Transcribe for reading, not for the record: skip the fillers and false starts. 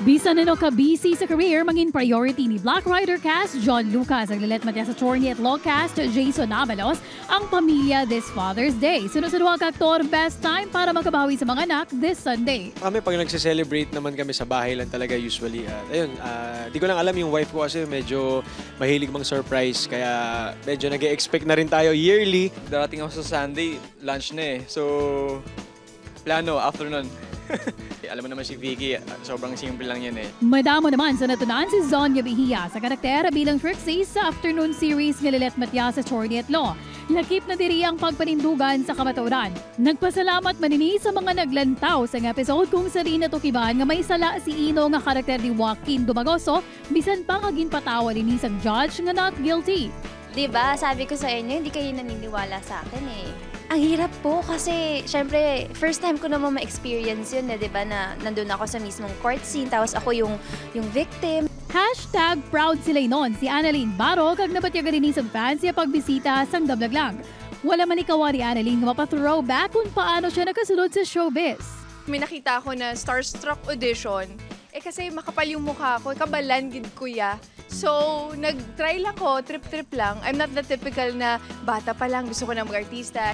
Bisa na no ka-busy sa career, mangin priority ni Black Rider cast John Lucas, ang Lilet Matias Attorney at Law cast Jason Abalos, ang pamilya this Father's Day. Sunod-sunod aktor, best time para makabawi sa mga anak this Sunday. Kami pag nagse-celebrate naman kami sa bahay lang talaga usually. Di ko lang alam yung wife ko kasi medyo mahilig mang surprise. Kaya medyo nag-e-expect na rin tayo yearly. Darating ako sa Sunday, lunch na eh. So, plano, afternoon. Alam mo naman si Vicky, sobrang simple lang yan eh. Madamo naman sa natunan si Zonya Bihia sa karakter bilang Trixie sa afternoon series ng Lilet Matias Attorney at Law. Lakip na diri ang pagpanindugan sa kamatuoran. Nagpasalamat manini sa mga naglantaw sa episode kung sa rin natukiban nga may sala si Ino nga karakter ni Joaquin Dumagoso bisan pa kagin patawa ni isang judge nga not guilty. Diba, sabi ko sa inyo, hindi kayo naniniwala sa akin eh. Ang hirap po kasi, syempre, first time ko naman ma-experience yun, diba, na nandun ako sa mismong court scene, tapos ako yung victim. #proud sila inon si Annalyn Baro kag nabatyaga rin isang fans siya pagbisita sang Dablaglang. Wala man ikaw ni Annalyn nga mapa-throwback kung paano siya nakasunod sa showbiz. May nakita ako na Starstruck audition. Kasi makapal yung mukha ko, kabalan gid kuya. So, nag-try lang ko, trip-trip lang. I'm not the typical na bata pa lang, gusto ko na mag-artista.